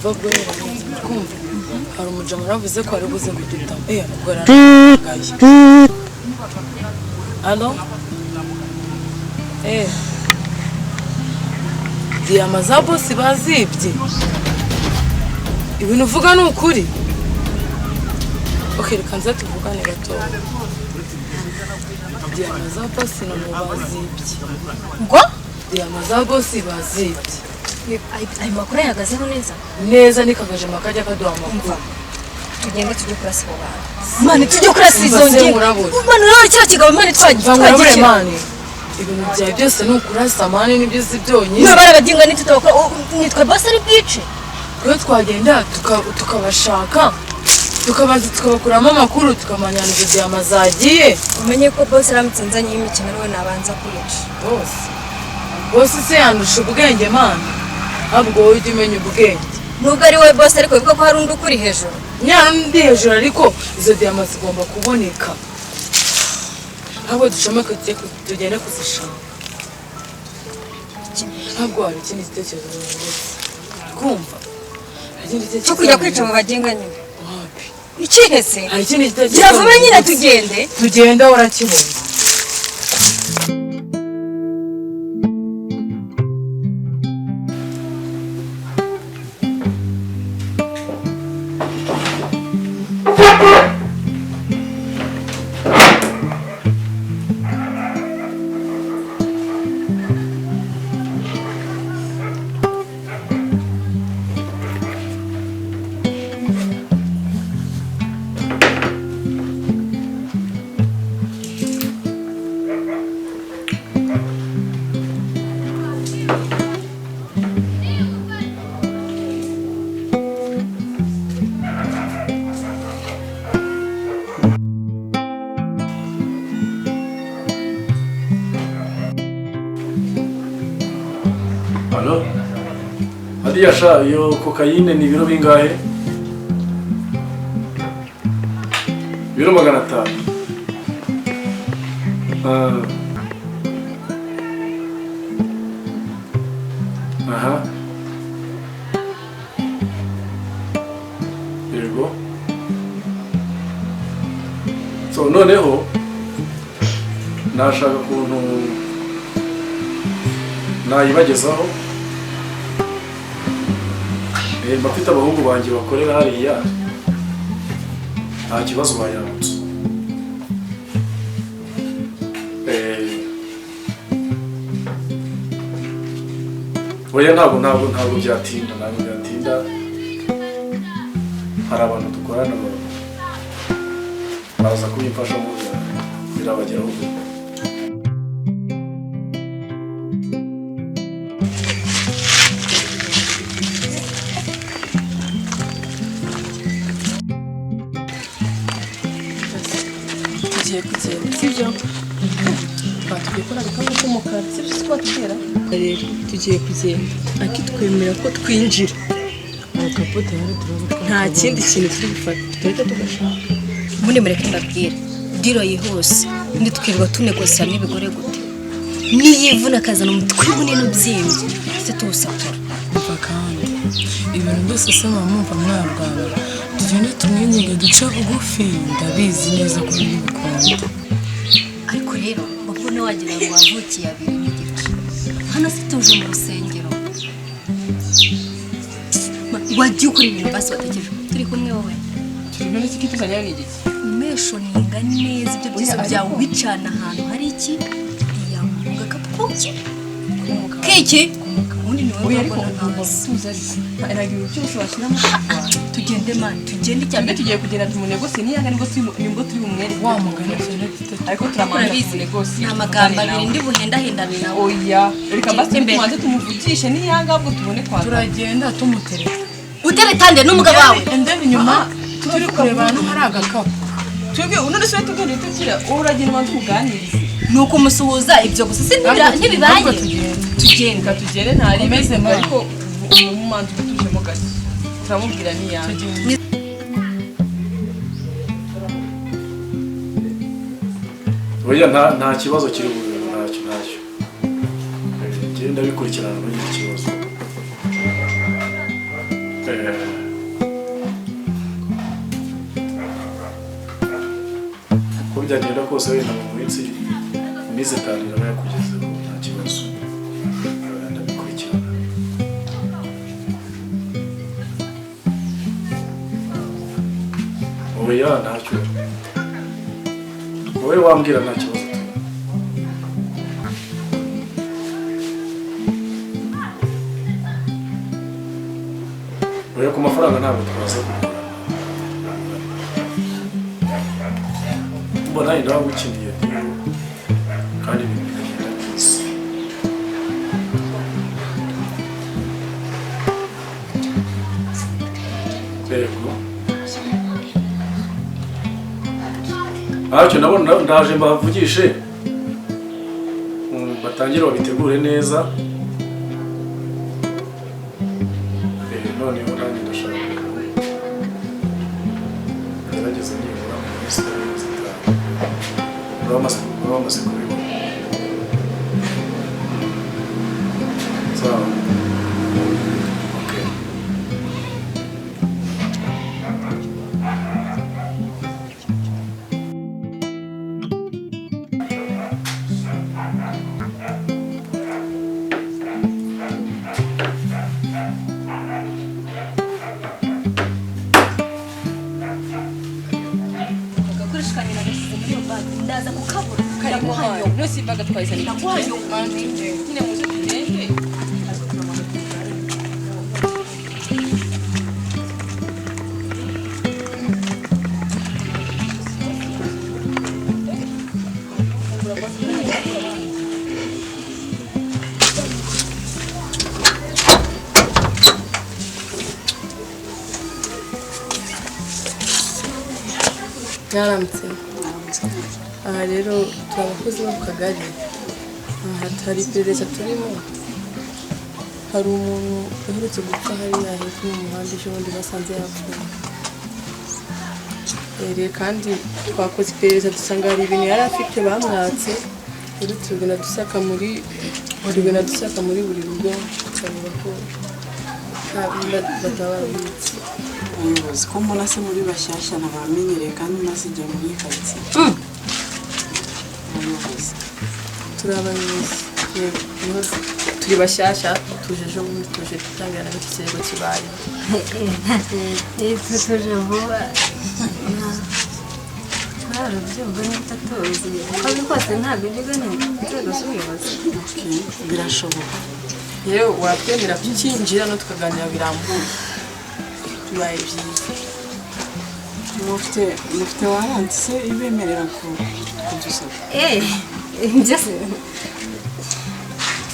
umva guhera kumva hari umujama navuze ko ari buze kudutama ubwo aragaye allo diyama za bosi bazibye ibintu uvuga ni ukuri reka nza tuvugane gatoya diyama za bosi nabo bazibye ngo diyama za bosi bazibye ayo makuru yahagazeho neza nikagaje makajya kaduha amakuru tugende tujye kurasa abo bantu mani tujye kurasa izo ngingo mani urabona kiriya kigabo mani twagiye mani ibintu byawe byose ni ukurasa mani nibyo uzi byonyine nabara baginga nitwe bosi ari bwice twe twagenda tukabashaka tukabanza tukabakuramo amakuru tukamanyana izo diyama zagiye umenye ko bosi aramutse nzanye y'imikino we nabanza kuyica bosi se yandusha ubwenge mani ahubwo wowe ujya umenya ubwenge nubwo ari wowe bosi ariko bivuga ko hari undi ukuri hejuru nyana undi hejuru ariko izo diyama zigomba kuboneka ahubwo dushomeke tugende kuzishaka ntabwo hari ikindi gitekerezo kumva cyo kujya kwica abo bagenga nyine ikihese hari ikindi gitekerezo kiravume nyine tugende urakibona Halo? Hadiya sha iyo kokayine ni ibiro bingahe? Ibiro 500. Aha. Yego. So noneho nashaka kuntu nayibagezaho mbafite abahungu banjye bakorera hariya nta kibazo bayambutse oya ntabwo byatinda hari abantu dukorana baza kubimfashamo birabageraho sibyo batubwiye ko nagakamo k'umukara sibyo si twatubwira rero tugiye kugenda akitwemera ko twinjira mu kapote hari nta kindi kintu turi gufata tuhita tugashaka ubundi mureke ndabwire diro yihuse nitwirwa tunegosia n'ibigore gute niyivuna akazana umutwe munini ubyimbye se tuwusatura umva kandi ibintu byose se mwumva mwarwana tugende tumwinginge duce bugufi ndabizi neza ko biri bikunda ariko rero babone wagira ngo wavukiye abiri n'igice hano se tuje mu rusengero wagiye ukora ibintu basi watekereje turi kumwe wowe turi n'iki kituzanya n'igiki umesho ninga neza ibyo byose byawe ubicana ahantu hari iki iyamunga kapuki kiki ubundi ni wowe urabona tuza aragira cyose washyiramo tugende mani tugende cyane tugiye kugenda tumunegose niyanga nibwo turi bumwere wa mugana ariko turamanza tumunegose nta magambo abiri ndi buhendahendane nawe oya reka basi tumanze tumuvugishe niyanga ahubwo tubone kwa turagenda tumutereka uteretande n'umugabo wawe endeni nyuma turi kureba hano hari agakapu twebwe unone se tugende tukira uragenda manze kuganiriza nuko umusuhuza ibyo gusa ntibibaye tugende ntari meze ariko umumanzi utujemo gato turamubwira niyanga oya nta kibazo kiri buri ntacyo genda bikurikirana n'iki kibazo uko byagenda kose wenda mu minsi iminsi itanu iraba yakugezeho nta kibazo ndabikurikirana. Oya ntacyo wowe wambwira nta kibazo. Oya ku mafaranga ntabwo twaza mbona nawe ndagukiniye kandi ibintu bigenda neza. Yego ntacyo nabona ndaje mbavugishe batangire babitegure neza. Noneho nanjye ndashaka gerageza nibura mu minsi itanu bamaze kubibona. Sawa. Okay. ndaza kukabura karimo hano no simbaga twayizana ndaguhayo nyine muze tugende. Yaramutse. Aha rero turi abakozi bo ku kagari. Aha hari iperereza turimo. Hari umuntu uherutse gupfa hariya hepfo y'umuhanda ejo bundi basanze yapfuye. Kandi twakoze iperereza dusanga hari ibintu yari afite bamwatse. Rero tugenda dusaka muri buri rugo tukareba ko bataba babitse. Ubuyobozi ko mbona se muri bashyashya nabamenyereye kandi maze igihe muri karitsiye. Ubuyobozi turi abayobozi yego turi bashyashya tuje ejo bundi tuje gutangira na iki kirego kibaye. tuje vuba narabyumva n'itatozi uko bikose ntabwo ibyo ni inzego z'ubuyobozi. birashoboka yewe watwemera kukinjira no tukaganira birambuye bibaye byiza. mufite waranti se ibemerera kudusaba? Njye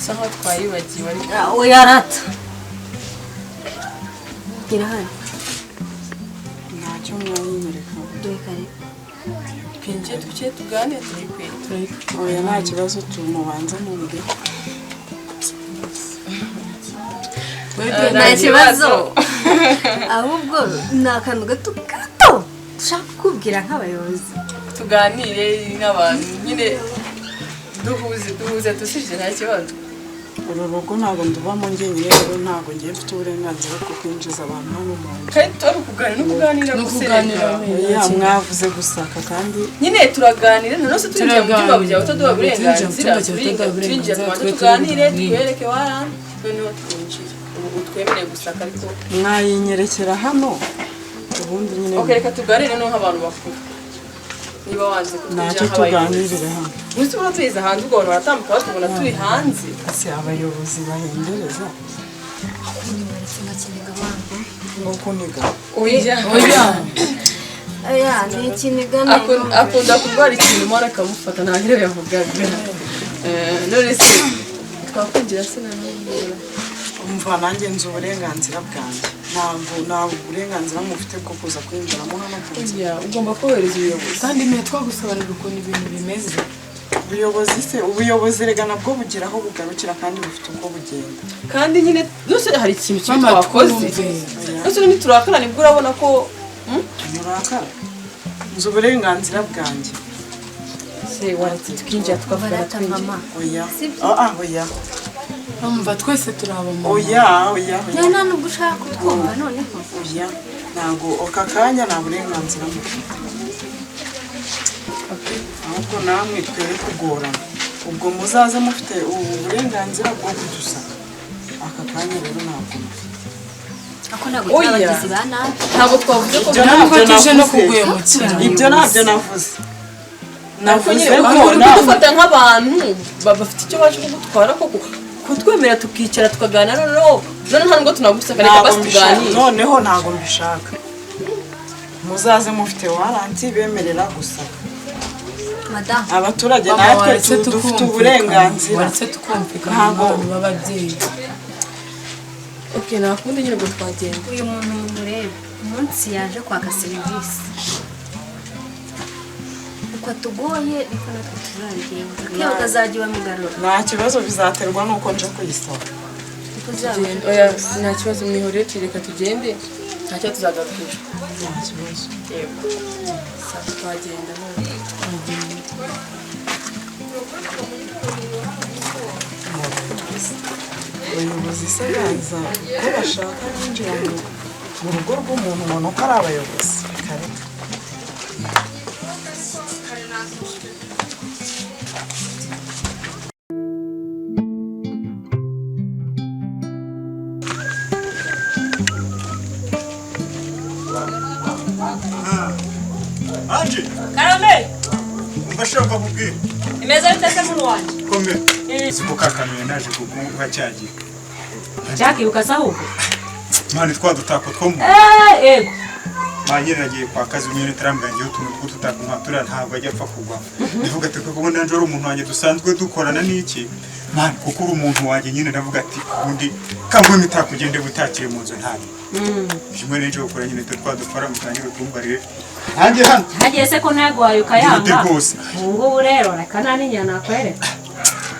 sa nkaho twayibagiwe ariko uyarata gira hano ntacyo mwayinyereka dore twinjiye duke tuganire turayikwereka. oya nta kibazo tumubanza n'undi nta kibazo ahubwo ni akantu gato dushaka kukubwira nk'abayobozi tuganire nk'abantu nyine duhuze dusije nta kibazo. uru rugo ntabwo ndubamo njyenyine rero ntabwo ngiye mfite uburenganzira bwo kwinjiza abantu hano mu nzu. kandi turi kuganira gusa mwavuze gusaka kandi nyine turaganira nanone twinjiye mu byumba byawe utaduha uburenganzira twinjiye tubanza tuganire twereke waranti noneho twinjiye ubu twemereye gusaka ariko mwayinyerekera hano ubundi nyine reka tuganire no nk'abantu bakuru niba wanze ntacyo tuganirire hano. gusa ubona tuyize hanze ubwo abantu baratambuka batubona turi hanze. ese abayobozi bahendereza ngo kuniga oya ni ikiniga akunda kurwara ikintu umwana akamufata nta nkero yavugaga. none se twakwinjira se nanone umva nanjye nzi uburenganzira bwanjye ntabwo uburenganzira mufite bwo kuza kwinjiramo hano ku nzu. ugomba kohereza ubuyobozi kandi mwe twagusobanurira ukuntu ibintu bimeze. ubuyobozi rega nabwo bugira aho bugarukira kandi bufite uko bugenda. kandi nyine byose hari ikintu kimwe twakoze byose ntiturakara nibwo urabona ko murakara nzi uburenganzira bwanjye. se waretse tukinjira tukavugana twinjira. oya Umva twese turabamo. oya nta nubwo ushaka kutwumva noneho. oya ntabwo aka kanya nta burenganzira mufite. ahubwo namwe twere kugorana ubwo muzaze mufite ubu burenganzira bwo kudusaka aka kanya rero ntabwo ako ntabwo turabagizi ba nabi ntabwo twavuze ko ntabwo tuje no kuguhemukira ibyo ntabyo navuze navuze ko dufata nk'abantu bafite icyo baje kugutwara koko kutwemera tukicara tukaganira noneho nta nubwo tunagusaka reka basi tuganire noneho ntabwo mbishaka muzaze mufite waranti bemerera gusaka madamu abaturage natwe dufite uburenganzira waretse tukumvikana ntabwo b'ababyeyi okay nakundi nyine ngo twagenda uyu muntu mumurebe umunsi yaje kwaka serivisi uko atugoye niko natwe tuzagenda kuko utazajya bamugarura nta kibazo bizaterwa nuko nje kuyisaba oya nta kibazo mwihorere tureka tugende ntacyo tuzagarukira nta kibazo yego twagenda none abayobozi se baza ko bashaka kwinjira mu rugo rw'umuntu ubona ko ari abayobozi kare Anji, karame mbashaka kubwira. imeza bitase muntu wanje Kome. Siko kakamenye naje kukumva cyagiye. Jackie ukasahuko Mani twadutako two mu. yego Manyine nagiye kwa kazi nyine tarambangiye utuntu tw'ututako nkatura ntabwo ajya apfa kugwa. Ndavuga ati kuko nanje ari umuntu wanjye dusanzwe dukorana n'iki. Mani kuko uri umuntu wanjye nyine ndavuga ati undi kangwe mitakugende butakire mu nzu ntabi. Jimwe n'ejo gukora nyine twadufara mutangire kumbarire. Hanjye hano. Hagiye se ko nagwaye ukayanga. Rwose. Ngubu rero reka nani nyana nakwereka.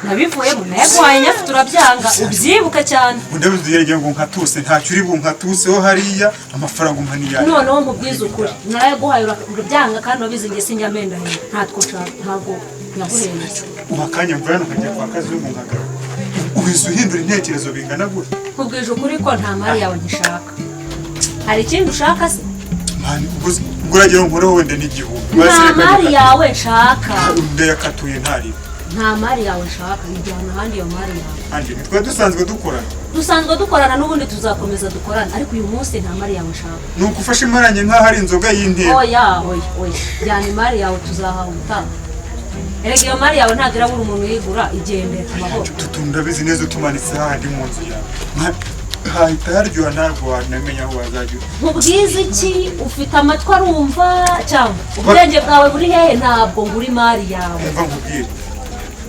Nabivuyemo nagwaye nyafu turabyanga ubyibuka cyane. Ndabiziye ngo nkatuse ntacyo uri bunkatuse ho hariya amafaranga umpaniya. Noneho mubwiza ukuri. Naraguhaye urabyanga kandi wabizi nge sinjamenda he. Ntatwo ntago naguhenze. Ubakanya mvana ukajya kwa kazi mu nkagara. Ubizo uhindura intekerezo bingana gute? Kubwije ukuri ko nta mari yawe ngishaka. Hari ikindi ushaka se? Mani uguragira nkoro wende n'igihumbi. Nta mari yawe nshaka. Ndayakatuye ntari. Nta mari yawe nshaka njyana handi yo mari yawe. Anje nitwe dusanzwe dukorana. Dusanzwe dukorana n'ubundi tuzakomeza dukorana ariko uyu munsi nta mari yawe nshaka. Nuko ufashe imaranye nkaho ari inzoga y'intebe. Oya. Jyana imari yawe tuzahawe utaha. Erega iyo mari yawe ntagira buri umuntu yigura igendera amahoro. Tutunda bizi neza tumanitse handi mu nzu yawe. Hahita haryoha ntabwo wanamenya aho wazajya. Mubwiza iki ufite amatwi arumva cyangwa ubwenge bwawe buri hehe ntabwo ngura imari yawe. Umva nkubwire.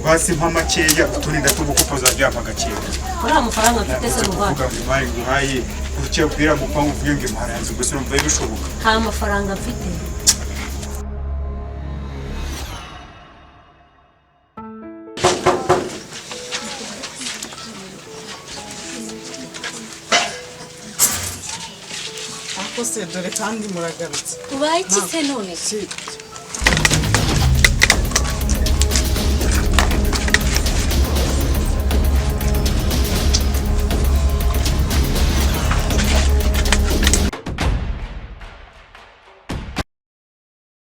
Basi mpa makeya uturinda tugukopoza byapa gakeya. Uriya amafaranga mfite se muvana. Uvuga ngo imari nguhaye ucye ubwira mu kwangu uvuge ngo imari yanze gusa urumva bishoboka. Nta mafaranga mfite. ako se dore kandi muragarutse ubaye iki se none